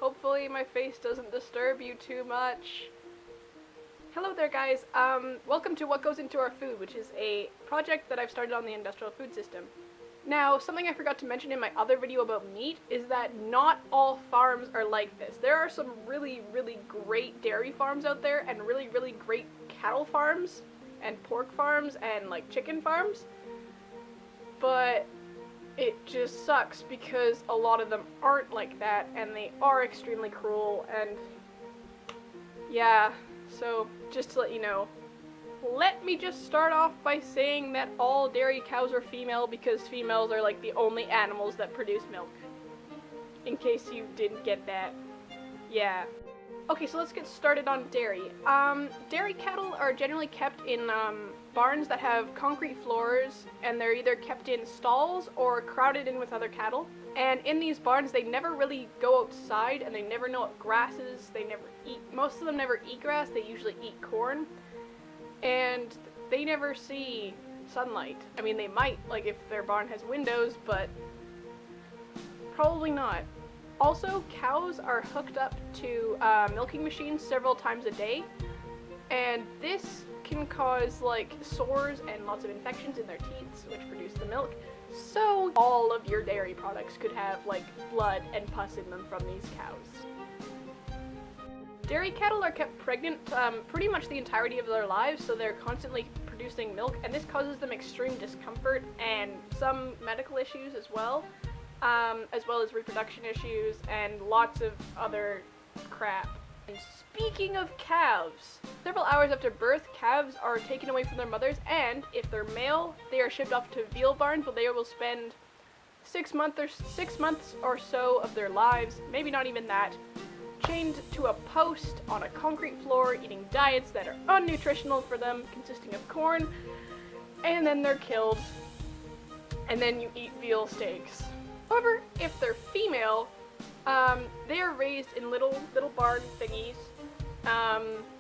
Hopefully my face doesn't disturb you too much. Hello there guys, welcome to What Goes Into Our Food, which is a project that I've started on the industrial food system. Now, something I forgot to mention in my other video about meat is that not all farms are like this. There are some really great dairy farms out there and really great cattle farms and pork farms and like chicken farms, but it just sucks because a lot of them aren't like that and they are extremely cruel. And yeah, so just to let you know, let me just start off by saying that all dairy cows are female because females are like the only animals that produce milk. In case you didn't get that. Yeah. Okay, so let's get started on dairy. Dairy cattle are generally kept in barns that have concrete floors, and they're either kept in stalls or crowded in with other cattle. And in these barns, they never really go outside, and they never know what grass is. They never eat, most of them never eat grass, they usually eat corn. And they never see sunlight. I mean, they might, like if their barn has windows, but probably not. Also, cows are hooked up to milking machines several times a day, and this can cause like sores and lots of infections in their teats, which produce the milk. So all of your dairy products could have like blood and pus in them from these cows. Dairy cattle are kept pregnant pretty much the entirety of their lives, so they're constantly producing milk, and this causes them extreme discomfort and some medical issues as well as reproduction issues and lots of other crap. And speaking of calves, several hours after birth, calves are taken away from their mothers, and if they're male, they are shipped off to veal barns where they will spend 6 months or so of their lives, maybe not even that, chained to a post on a concrete floor, eating diets that are unnutritional for them, consisting of corn, and then they're killed, and then you eat veal steaks. However, if they're female, they are raised in little barn thingies,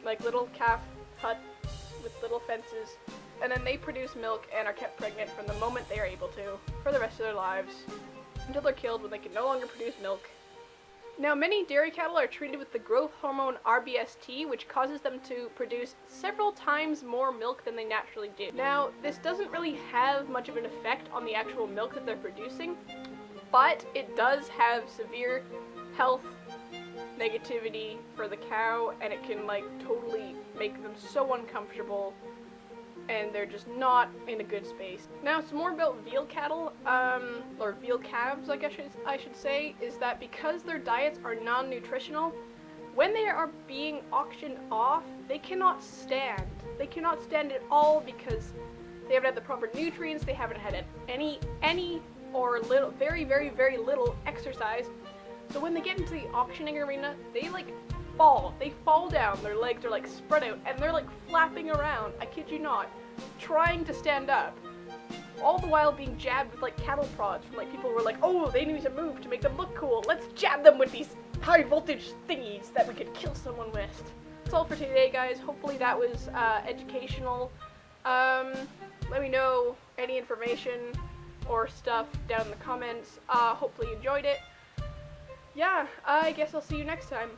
like little calf hut with little fences, and then they produce milk and are kept pregnant from the moment they are able to for the rest of their lives, until they're killed when they can no longer produce milk. Now, many dairy cattle are treated with the growth hormone RBST, which causes them to produce several times more milk than they naturally do. Now, this doesn't really have much of an effect on the actual milk that they're producing, but it does have severe health negativity for the cow, and it can like totally make them so uncomfortable, and they're just not in a good space. Now, some more about veal cattle, or veal calves, I guess I should say, is that because their diets are non-nutritional, when they are being auctioned off, they cannot stand. They cannot stand at all because they haven't had the proper nutrients, they haven't had any or little, very little exercise. So when they get into the auctioning arena, they like fall. They fall down, their legs are like spread out, and they're like flapping around, I kid you not, trying to stand up. All the while being jabbed with like cattle prods from like people who were like, oh, they need to move to make them look cool. Let's jab them with these high voltage thingies that we could kill someone with. That's all for today, guys. Hopefully that was educational. Let me know any information or stuff down in the comments. Hopefully you enjoyed it. Yeah, I guess I'll see you next time.